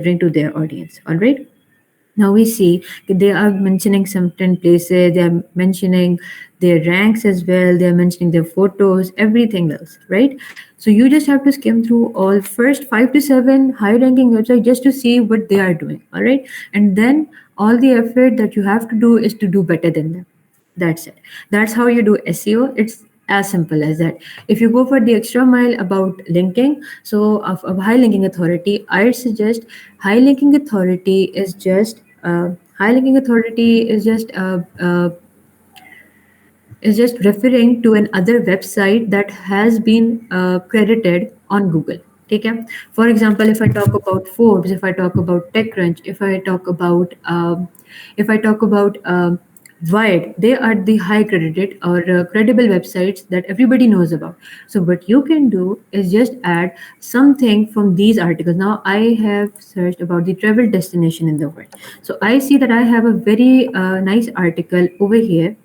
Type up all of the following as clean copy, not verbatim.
delivering to their audience. All right. Now we see they are mentioning certain places, they are mentioning their ranks as well, they are mentioning their photos, everything else, right? So you just have to skim through all first 5 to 7 high ranking websites just to see what they are doing, all right? And then all the effort that you have to do is to do better than them. That's it. That's how you do SEO. It's as simple as that. If you go for the extra mile about linking, so of high linking authority, I suggest high linking authority is just high linking authority is just referring to another website that has been credited on Google. Okay. For example, if I talk about Forbes, if I talk about TechCrunch, if I talk about Wired, they are the high credited or credible websites that everybody knows about. So what you can do is just add something from these articles. Now I have searched about the travel destination in the world. So I see that I have a very nice article over here.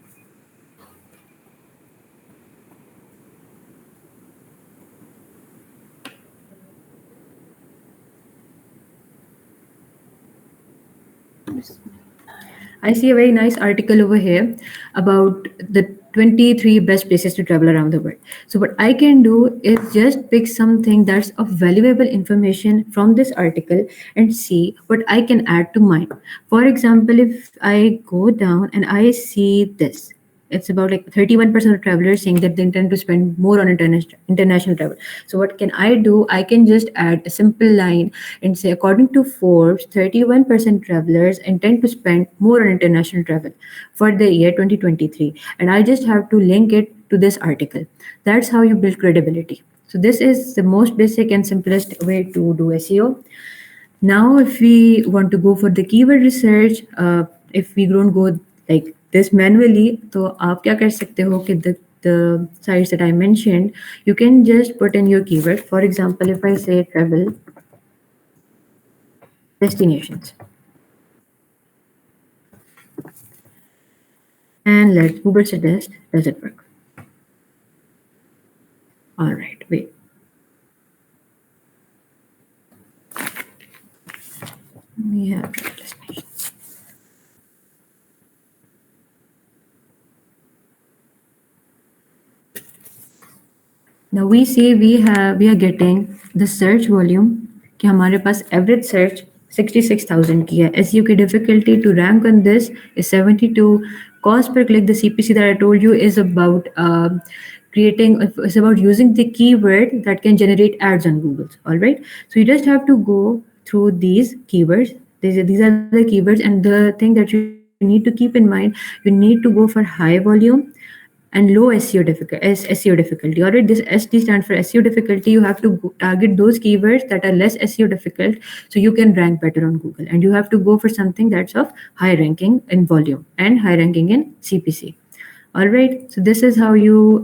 I see a very nice article over here about the 23 best places to travel around the world. So what I can do is just pick something that's of valuable information from this article and see what I can add to mine. For example, if I go down and I see this, it's about like 31% of travelers saying that they intend to spend more on international travel. So what can I do? I can just add a simple line and say, according to Forbes, 31% travelers intend to spend more on international travel for the year 2023. And I just have to link it to this article. That's how you build credibility. So this is the most basic and simplest way to do SEO. Now, if we want to go for the keyword research, if we don't go like this manually, तो आप क्या कर सकते हो कि the sites that I mentioned, you can just put in your keyword. For example, if I say travel destinations, and let Google suggest, does it work? All right, wait. We have travel destinations. Now we see we are getting the search volume कि हमारे पास average search 66,000 की है. SEO की difficulty to rank on this is 72. Cost per click, the CPC that I told you is about it's about using the keyword that can generate ads on Google. All right. So you just have to go through these keywords. These are the keywords, and the thing that you need to keep in mind, you need to go for high volume and low SEO difficulty. All right, this SD stands for SEO difficulty. You have to target those keywords that are less SEO difficult, so you can rank better on Google. And you have to go for something that's of high ranking in volume and high ranking in CPC. All right, so this is how you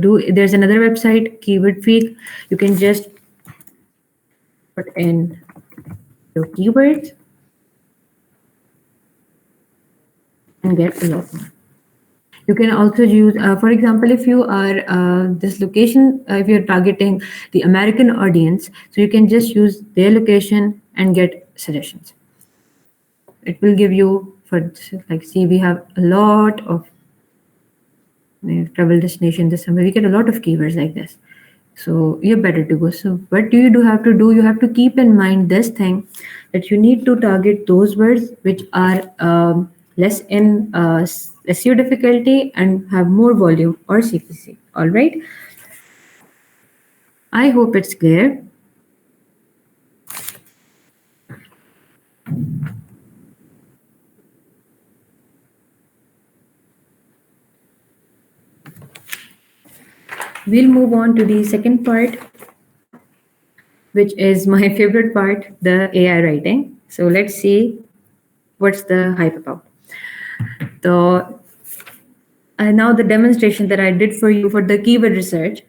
do. There's another website, Keyword Freak. You can just put in your keywords and get a lot more. You can also use, for example, if you are this location, if you're targeting the American audience, so you can just use their location and get suggestions. It will give you, for like, see, we have a lot of travel destination this summer. We get a lot of keywords like this. So you're better to go. So what do you have to do? You have to keep in mind this thing, that you need to target those words which are less in SEO difficulty and have more volume or CPC. All right. I hope it's clear. We'll move on to the second part, which is my favorite part, the AI writing. So let's see what's the hype about. So now the demonstration that I did for you for the keyword research,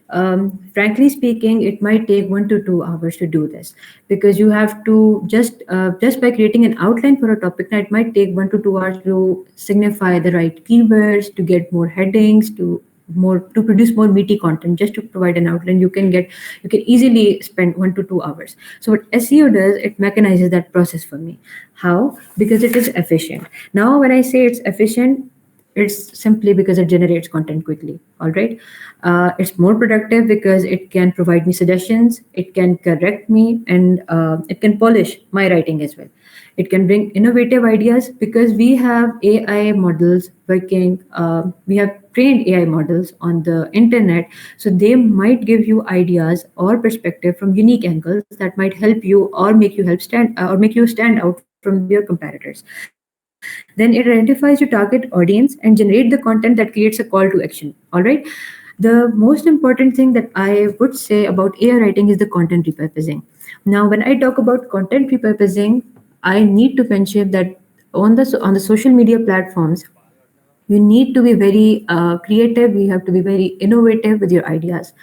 frankly speaking, it might take 1 to 2 hours to do this, because you have to just by creating an outline for a topic, it might take 1 to 2 hours to signify the right keywords, to get more headings, to more to produce more meaty content, just to provide an outline. You can easily spend 1 to 2 hours. So what SEO does, it mechanizes that process for me. How? Because it is efficient. Now when I say it's efficient, it's simply because it generates content quickly. All right. It's more productive because it can provide me suggestions, it can correct me, and it can polish my writing as well. It can bring innovative ideas because we have AI models working. We have trained AI models on the internet, so they might give you ideas or perspective from unique angles that might help you or make you stand out from your competitors. Then it identifies your target audience and generate the content that creates a call to action. All right. The most important thing that I would say about AI writing is the content repurposing. Now, when I talk about content repurposing, I need to mention that on the social media platforms, you need to be very creative. You have to be very innovative with your ideas.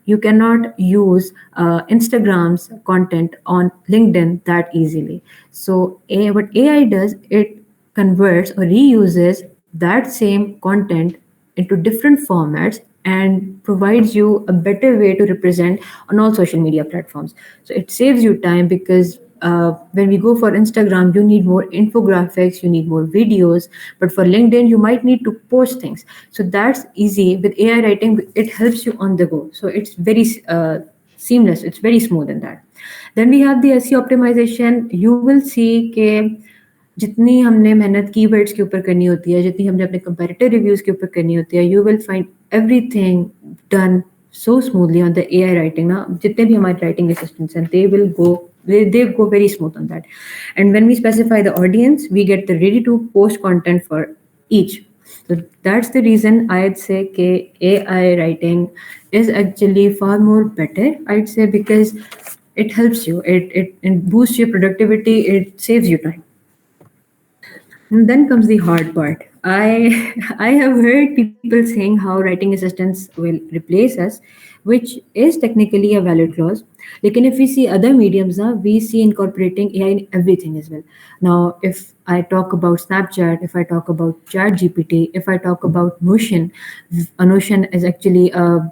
You cannot use Instagram's content on LinkedIn that easily. So what AI does, it converts or reuses that same content into different formats and provides you a better way to represent on all social media platforms. So it saves you time because when we go for Instagram, you need more infographics, you need more videos, but for LinkedIn, you might need to post things. So that's easy. With AI writing, it helps you on the go. So it's very seamless, it's very smooth in that. Then we have the SEO optimization. You will see कि जितनी हमने मेहनत keywords के ऊपर करनी होती है, जितनी हमने अपने कंपैरेटिव रिव्यूज़ के ऊपर करनी होती है, you will find everything done so smoothly on the AI writing. Now, जितने भी हमारे writing assistants हैं, they go very smooth on that. And when we specify the audience, we get the ready to post content for each. So that's the reason I'd say AI writing is actually far more better. I'd say because it helps you, it boosts your productivity, it saves you time. And then comes the hard part. I have heard people saying how writing assistants will replace us, which is technically a valid clause. Like, if we see other mediums, we see incorporating AI in everything as well. Now, if I talk about Snapchat, if I talk about Chat GPT, if I talk about Notion, Notion is actually a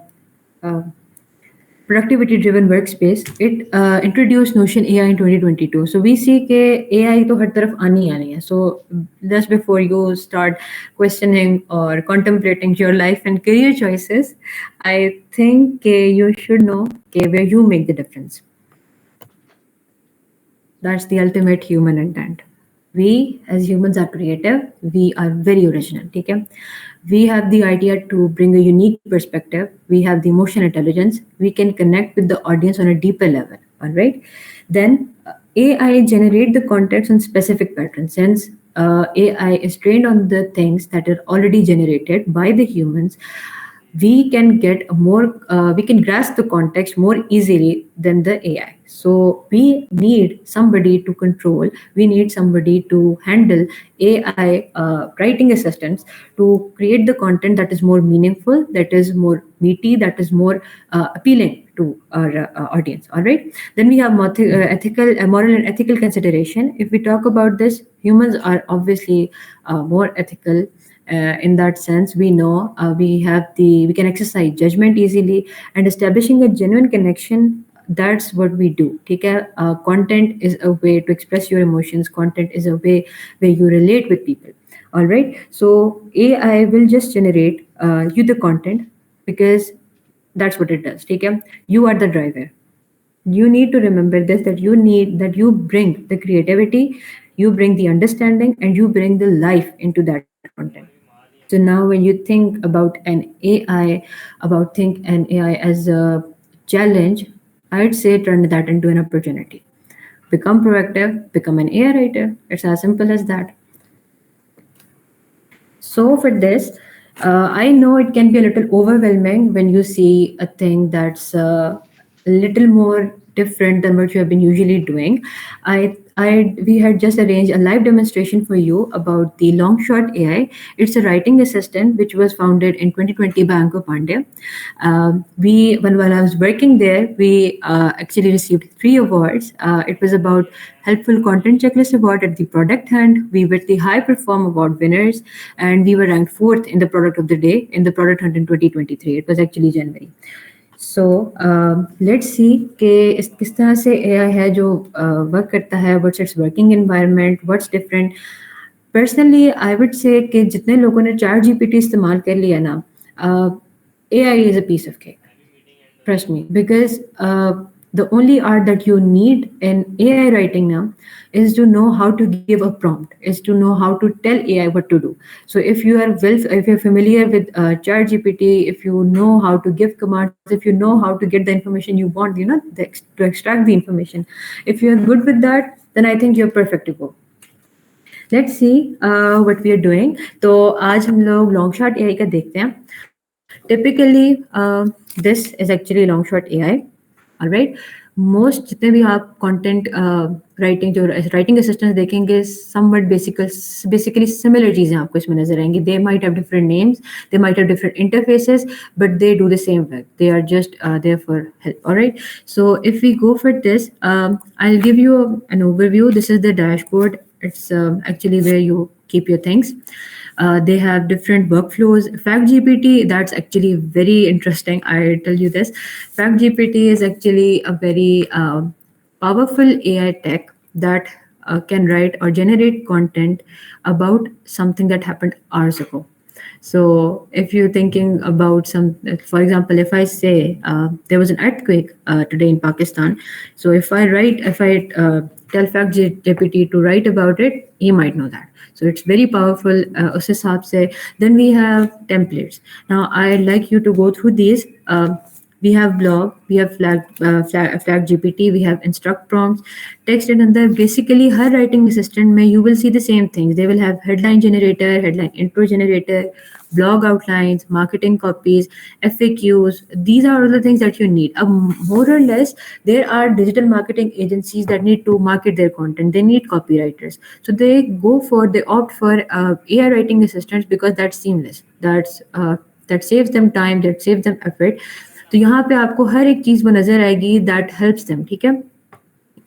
productivity driven workspace. It introduced Notion AI in 2022. So we see that AI to har taraf aani hi aani hai. So just before you start questioning or contemplating your life and career choices, I think you should know where you make the difference. That's the ultimate human intent. We as humans are creative, we are very original. Okay? We have the idea to bring a unique perspective, we have the emotional intelligence, we can connect with the audience on a deeper level. All right. Then AI generate the context on specific patterns. Since AI is trained on the things that are already generated by the humans, we can get more we can grasp the context more easily than the AI. So we need somebody to control, we need somebody to handle AI writing assistants to create the content that is more meaningful, that is more meaty, that is more appealing to our audience. All right. Then we have moral and ethical consideration. If we talk about this, humans are obviously more ethical. In that sense, we know we can exercise judgment easily, and establishing a genuine connection, that's what we do. Okay? Content is a way to express your emotions, content is a way where you relate with people. All right. So AI will just generate you the content because that's what it does. Okay? You are the driver. You need to remember this, that you bring the creativity, you bring the understanding, and you bring the life into that content. So now when you think about an AI as a challenge, I'd say turn that into an opportunity. Become proactive, become an AI writer. It's as simple as that. So for this, I know it can be a little overwhelming when you see a thing that's a little more different than what you have been usually doing, we had just arranged a live demonstration for you about the Longshot AI. It's a writing assistant which was founded in 2020 by Ankur Pandey. We, while I was working there, we actually received three awards. It was about Helpful Content Checklist Award at the Product Hunt. We were the High Perform Award winners, and we were ranked fourth in the Product of the Day in the Product Hunt in 2023. It was actually January. So let's see कि इस किस तरह से AI है जो work करता है, what's it's working environment, what's different. Personally I would say कि जितने लोगों ने चैट जीपीटी इस्तेमाल कर लिया ना, AI is a piece of cake. Trust me, because the only art that you need in AI writing now is to know how to give a prompt, is to know how to tell AI what to do. So if you are well, if you're familiar with ChatGPT, if you know how to give commands, if you know how to get the information you want, to extract the information, if you're good with that, then I think you're perfect to go. Let's see what we are doing. तो आज हम लोग long shot AI का देखते हैं. Typically, this is actually long shot AI. All right. Most जितने भी आप content writing जो writing assistants देखेंगे, somewhat basically similar चीजें आपको इसमें नजर आएंगी. They might have different names, they might have different interfaces, but they do the same work. They are just there for help. All right. So if we go for this, I'll give you an overview. This is the dashboard. It's actually where you keep your things. They have different workflows. FactGPT, that's actually very interesting. I tell you this. FactGPT is actually a very powerful AI tech that can write or generate content about something that happened hours ago. So if you're thinking about some, for example, if I say there was an earthquake today in Pakistan, so if I tell FactGPT to write about it, he might know that. So it's very powerful. उस हिसाब से. Then we have templates. Now I'd like you to go through these. We have blog, we have flag GPT, we have instruct prompts, text and other. Basically, her writing assistant may you will see the same things. They will have headline generator, headline intro generator, blog outlines, marketing copies, FAQs. These are all the things that you need. More or less, there are digital marketing agencies that need to market their content. They need copywriters. So they opt for AI writing assistants because that's seamless. That saves them time, that saves them effort. तो यहाँ पे आपको हर एक चीज़ वो नज़र आएगी that helps them. ठीक है.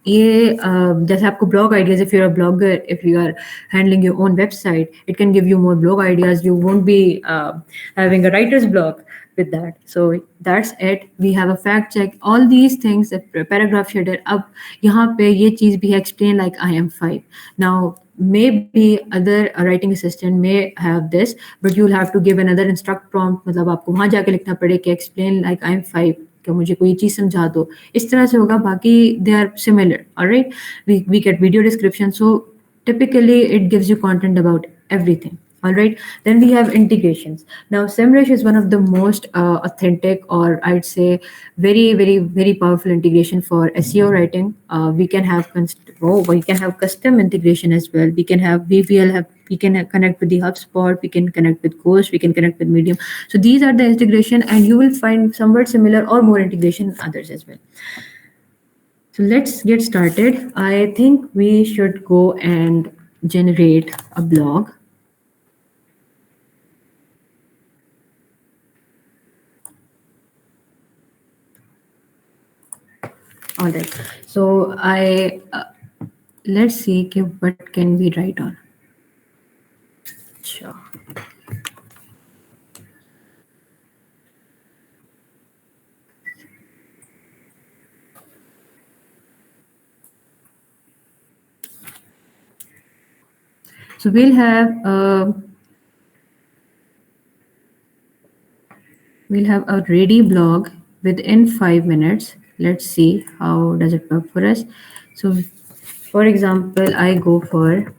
ये जैसे आपको blog ideas, if you are blogger, if you are handling your own website, it can give you more blog ideas. You won't be having a writer's blog with that. So that's it. We have a fact check, all these things, paragraph shader. अब यहाँ पे ये चीज़ भी explain like I am 5. Now maybe other writing assistant may have this, but you'll have to give another instruct prompt. मतलब आपको वहाँ जाके लिखना पड़े कि explain like I am 5, कि मुझे कोई चीज़ समझा दो. इस तरह से होगा. बाकी they are similar. All right. We get video description. So typically it gives you content about everything. All right. Then we have integrations. Now, SEMrush is one of the most authentic, or I'd say very, very, very powerful integration for SEO writing. We can have custom integration as well. We can connect with the HubSpot. We can connect with Ghost. We can connect with Medium. So these are the integration, and you will find somewhat similar or more integration in others as well. So let's get started. I think we should go and generate a blog. All right. So let's see what can we write on. Sure. So we'll have a ready blog within 5 minutes. Let's see how does it work for us. So for example, I go for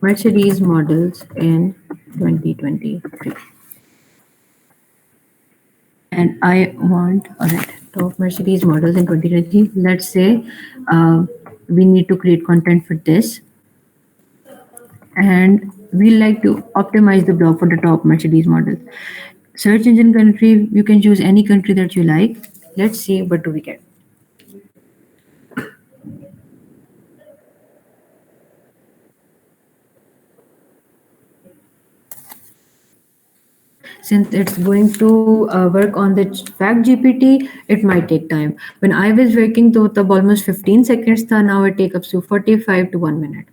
Mercedes models in 2023. And I want, all right, top Mercedes models in 2023. Let's say we need to create content for this. And we like to optimize the blog for the top Mercedes models. Search engine country, you can choose any country that you like. Let's see what do we get. Since it's going to work on the fact GPT, it might take time. When I was working, to tab almost 15 seconds tha, now it takes up to 45 to 1 minute.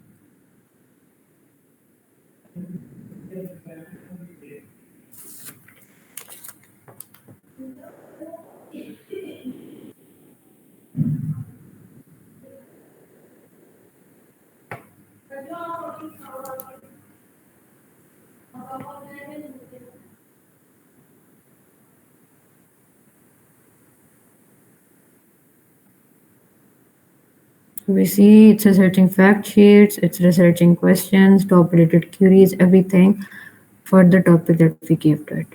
We see it's researching fact sheets, it's researching questions, top related queries, everything for the topic that we gave to it.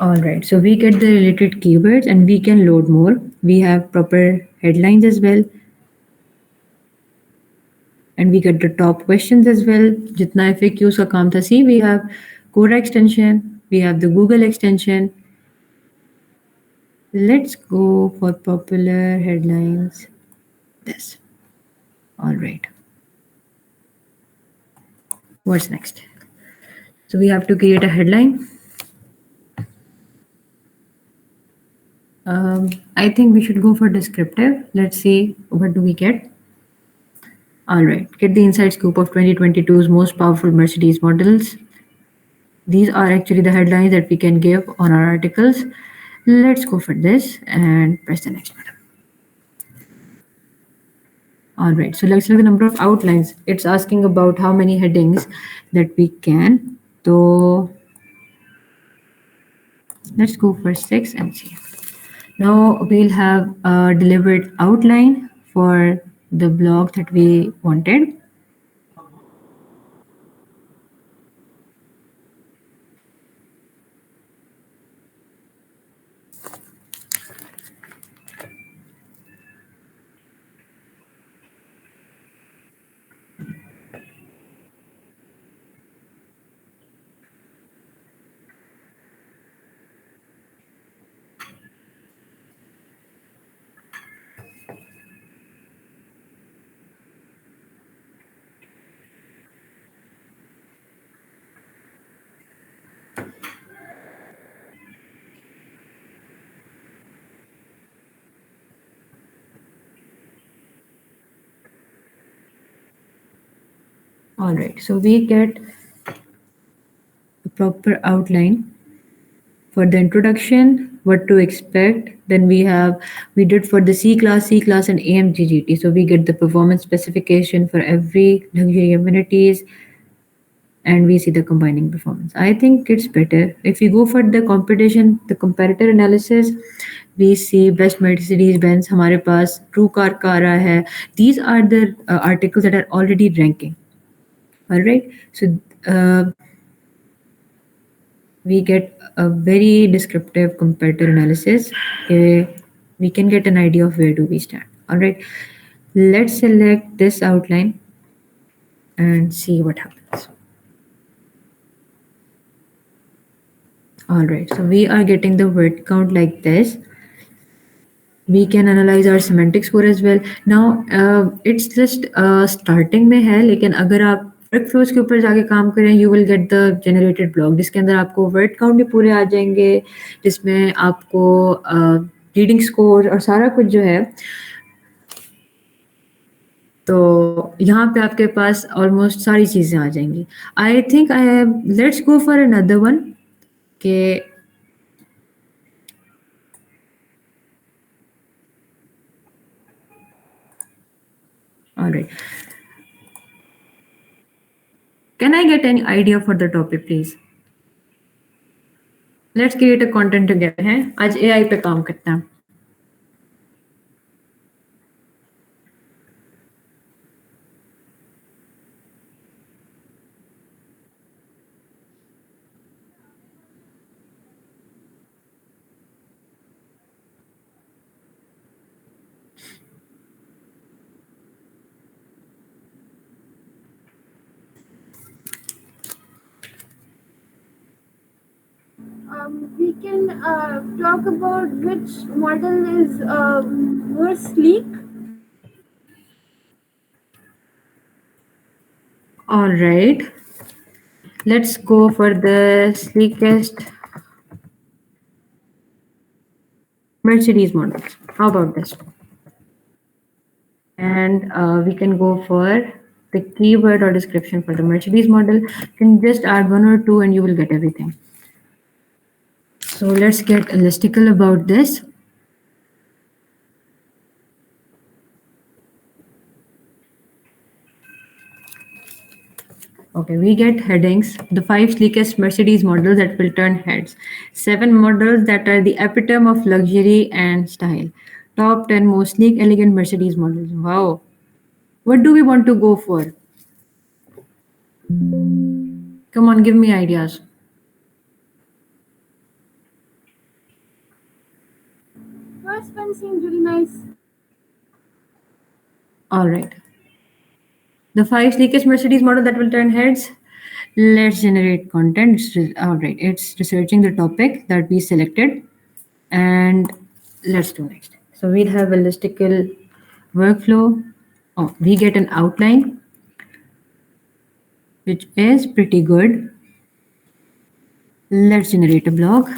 All right, so we get the related keywords and we can load more. We have proper headlines as well, and we get the top questions as well. Jitna FAQs ka kaam tha, see, we have Quora extension, we have the Google extension. Let's go for popular headlines. This. All right. What's next? So we have to create a headline. I think we should go for descriptive. Let's see what do we get. All right. Get the inside scoop of 2022's most powerful Mercedes models. These are actually the headlines that we can give on our articles. Let's go for this and press the next button. All right, so let's look at the number of outlines. It's asking about how many headings that we can. So let's go for 6 and see. Now we'll have a delivered outline for the blog that we wanted. All right, so we get a proper outline for the introduction, what to expect. Then we did for the C class and AMGGT. So we get the performance specification for every luxury amenities, and we see the combining performance. I think it's better. If we go for the competition, the comparator analysis, we see best Mercedes Benz, हमारे पास true car का आ रहा है. These are the articles that are already ranking. All right. So we get a very descriptive comparator analysis. We can get an idea of where do we stand. All right. Let's select this outline and see what happens. All right, so we are getting the word count like this. We can analyze our semantic score as well. Now it's just starting में है, लेकिन अगर आप workflows के ऊपर जाके काम करें, you will get the generated blog जिसके अंदर आपको word count भी पूरे आ जाएंगे, जिसमें आपको reading score और सारा कुछ जो है, तो यहाँ पे आपके पास ऑलमोस्ट सारी चीज़ें आ जाएंगी. I think let's go for another one के all right. Can I get any idea for the topic, please? Let's create a content together. हैं आज AI पे काम करते हैं. we can talk about which model is more sleek. All right, let's go for the sleekest Mercedes models. How about this? And we can go for the keyword or description for the Mercedes model. You can just add one or two and you will get everything. So let's get listicle about this. Okay, we get headings. The five sleekest Mercedes models that will turn heads. Seven models that are the epitome of luxury and style. Top 10 most sleek, elegant Mercedes models. Wow. What do we want to go for? Come on, give me ideas. First one seems really nice. All right. The five sleekest Mercedes model that will turn heads. Let's generate content. All right. It's researching the topic that we selected, and let's do next. So we'll have a listicle workflow. Oh, we get an outline, which is pretty good. Let's generate a blog.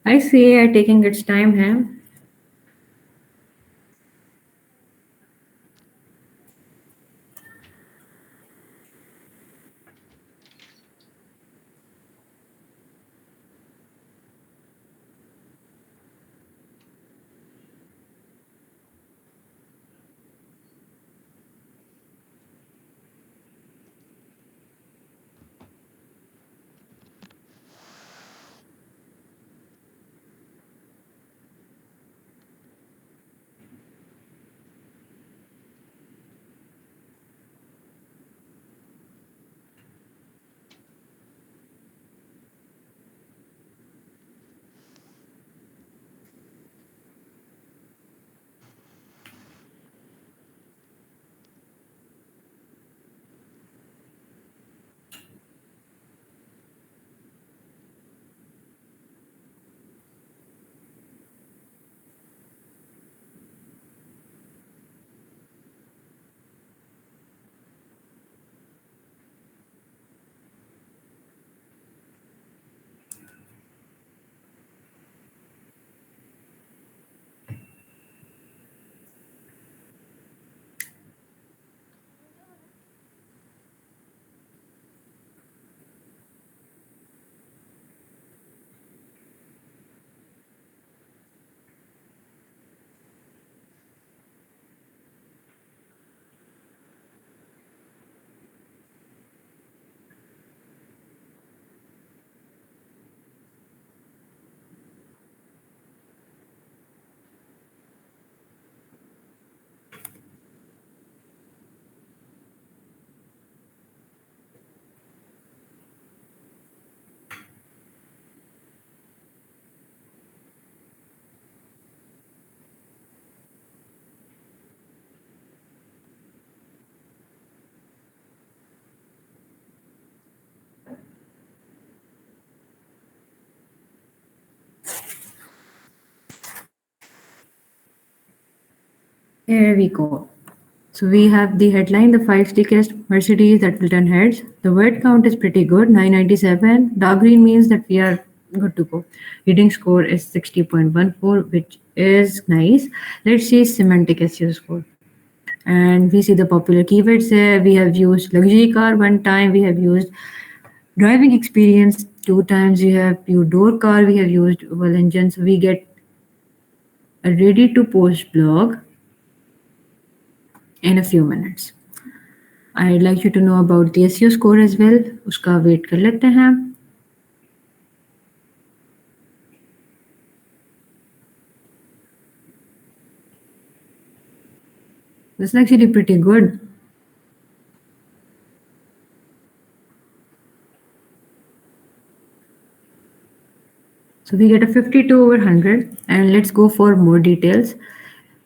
I see AI taking its time here. Here we go. So we have the headline, the five sleekest Mercedes that will turn heads. The word count is pretty good, 997. Dark green means that we are good to go. Reading score is 60.14, which is nice. Let's see semantic SEO score. And we see the popular keywords there. We have used luxury car one time, we have used driving experience two times, we have used door car, we have used well engine. So we get a ready to post blog in a few minutes. I'd like you to know about the SEO score as well. उसका wait कर लेते हैं. This is actually pretty good. So we get a 52 over 100, and let's go for more details.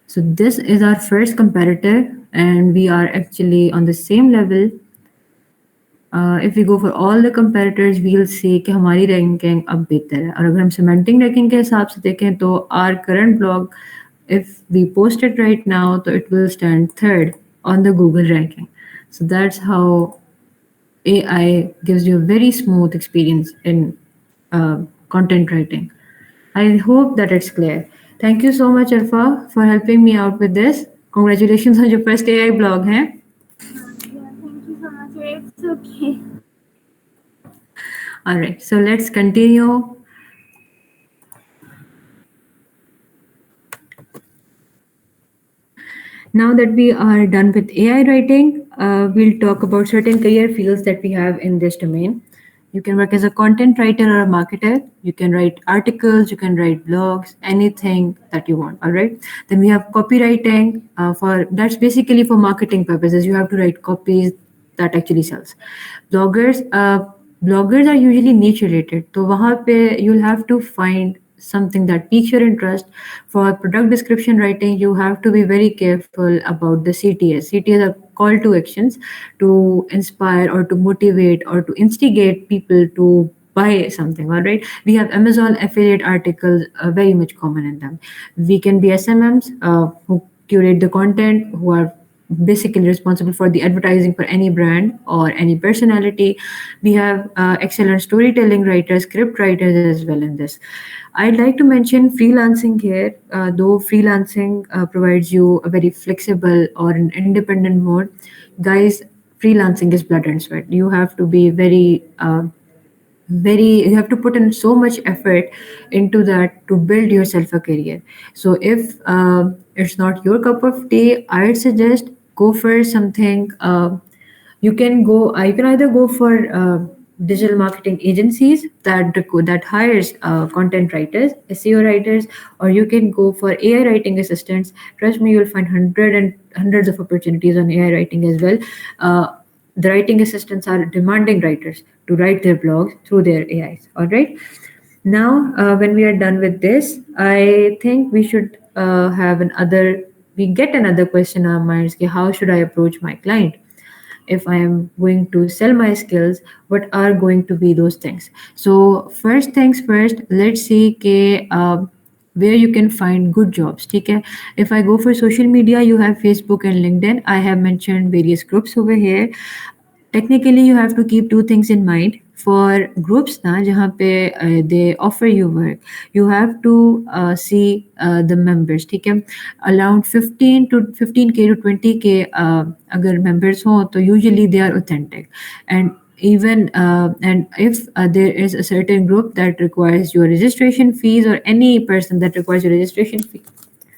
So this is our first comparator, and we are actually on the same level. If we go for all the comparators, we'll see कि हमारी ranking अब बेहतर है. और अगर हम semantic ranking के हिसाब से देखें तो our current blog, if we post it right now, तो it will stand third on the Google ranking. So that's how AI gives you a very smooth experience in content writing. I hope that it's clear. Thank you so much, Arfa, for helping me out with this. Congratulations on your first AI blog, huh? Yeah, thank you so much. It's okay. All right, so let's continue. Now that we are done with AI writing, we'll talk about certain career fields that we have in this domain. You can work as a content writer or a marketer. You can write articles, you can write blogs, anything that you want. All right. Then we have copywriting. For that's basically for marketing purposes. You have to write copies that actually sells. Bloggers, bloggers are usually niche related. So वहाँ पे you'll have to find something that piques your interest. For product description writing, you have to be very careful about the CTS. CTS are call to actions to inspire or to motivate or to instigate people to buy something. All right, we have Amazon affiliate articles, very much common in them. We can be SMMs, who curate the content, who are basically responsible for the advertising for any brand or any personality. We have excellent storytelling writers, script writers as well in this. I'd like to mention freelancing here, though freelancing provides you a very flexible or an independent mode. Guys, freelancing is blood and sweat. You have to be very you have to put in so much effort into that to build yourself a career. So if it's not your cup of tea, I'd suggest go for something. You can either go for digital marketing agencies that hires content writers, SEO writers, or you can go for AI writing assistants. Trust me, you'll find hundreds of opportunities on AI writing as well. The writing assistants are demanding writers to write their blogs through their AIs. All right. Now, when we are done with this, I think we should have another. We get another question in our minds: कि how should I approach my client? If I am going to sell my skills, what are going to be those things? So first things first, let's see where you can find good jobs. Okay, if I go for social media, you have Facebook and LinkedIn. I have mentioned various groups over here. Technically you have to keep two things in mind. For groups ना जहाँ पे they offer you work, you have to see the members. ठीक है, around 15k to 20k अगर members हो तो usually they are authentic. And if there is a certain group that requires your registration fees, or any person that requires your registration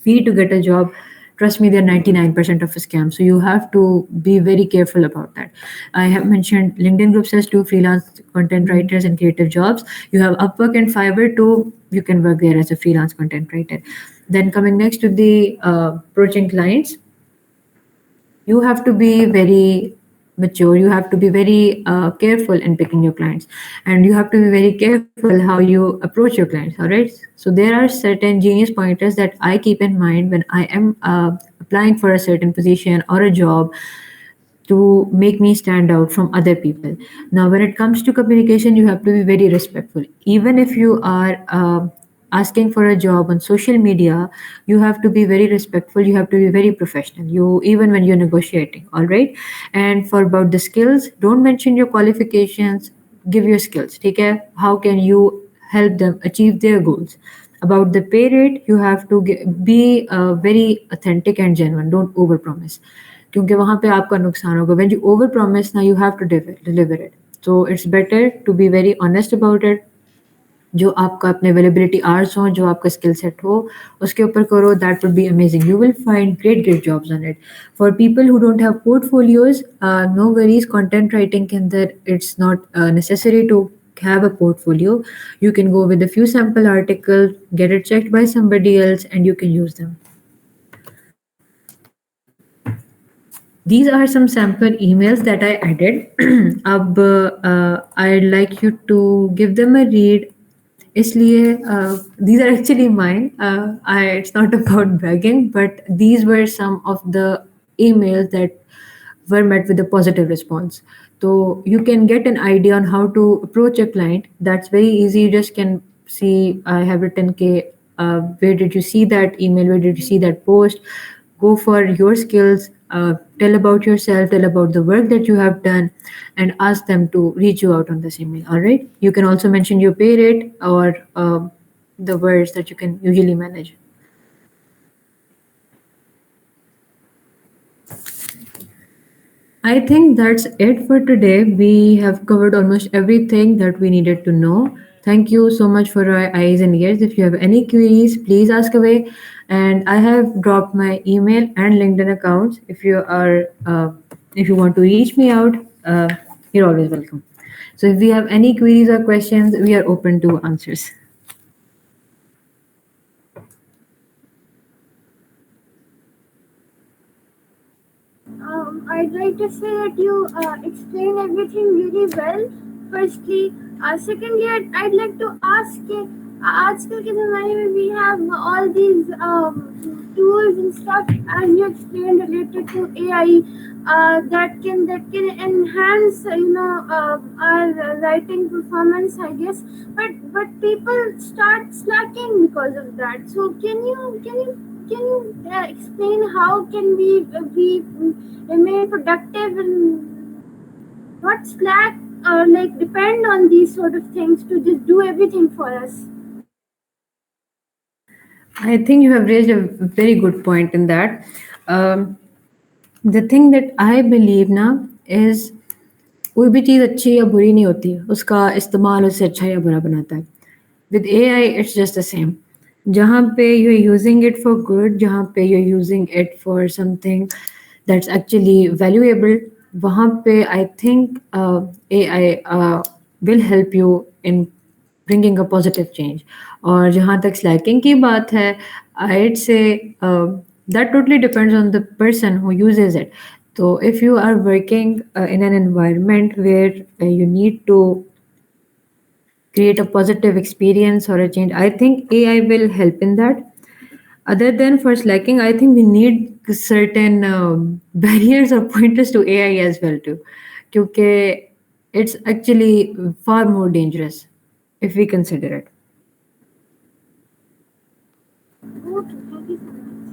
fee to get a job, trust me, they're 99% of a scam. So you have to be very careful about that. I have mentioned LinkedIn groups as two freelance content writers and creative jobs. You have Upwork and Fiverr too. You can work there as a freelance content writer. Then coming next to the approaching clients, you have to be very mature. You have to be very careful in picking your clients, and you have to be very careful how you approach your clients. All right, so there are certain genius pointers that I keep in mind when I am applying for a certain position or a job to make me stand out from other people. Now, when it comes to communication, you have to be very respectful. Even if you are asking for a job on social media, you have to be very respectful. You have to be very professional. You even when you're negotiating, all right. And for about the skills, don't mention your qualifications. Give your skills. Take care. How can you help them achieve their goals? About the pay rate, you have to be very authentic and genuine. Don't overpromise. क्योंकि वहाँ पे आपका नुकसान होगा. When you over promise, now you have to deliver it. So it's better to be very honest about it. जो आपका अपने availability hours हो, जो आपका स्किल सेट हो, उसके ऊपर करो. That would be amazing. You will find great jobs on it. For people who don't have portfolios, no worries. Content writing के अंदर it's not necessary to have a portfolio. You can go with a few sample articles, get it checked by somebody else, and you can use them. These are some sample emails that I added. अब I'd like you to give them a read. इसलिए these are actually mine. It's not about bragging, but these were some of the emails that were met with a positive response. So you can get an idea on how to approach a client. That's very easy. You just can see I have written K. Where did you see that email? Where did you see that post? Go for your skills. Tell about yourself. Tell about the work that you have done, and ask them to reach you out on this email. All right. You can also mention your pay rate or the words that you can usually manage. I think that's it for today. We have covered almost everything that we needed to know. Thank you so much for your eyes and ears. If you have any queries, please ask away. And I have dropped my email and LinkedIn accounts. If you want to reach me out, you're always welcome. So if we have any queries or questions, we are open to answers. I'd like to say that you explain everything really well. Firstly, secondly, I'd like to ask आजकल के ज़माने में we have all these tools and stuff as you explained related to AI that can enhance our writing performance, I guess. But people start slacking because of that. So can you explain how can we remain productive and not slack or like depend on these sort of things to just do everything for us? I think you have raised a very good point in that. Um, the thing that I believe now is कोई भी चीज़ अच्छी या बुरी नहीं होती है, उसका इस्तेमाल उसे अच्छा या बुरा बनाता है. With AI, it's just the same. जहाँ पे you're using it for good, जहाँ पे you're using it for something that's actually valuable, वहाँ पे I think AI will help you in bringing a positive change. और जहाँ तक slacking की बात है, I'd say that totally depends on the person who uses it. So if you are working in an environment where you need to create a positive experience or a change, I think AI will help in that. Other than for slacking, I think we need certain barriers or pointers to AI as well too, because it's actually far more dangerous if we consider it. Okay, thank you so much.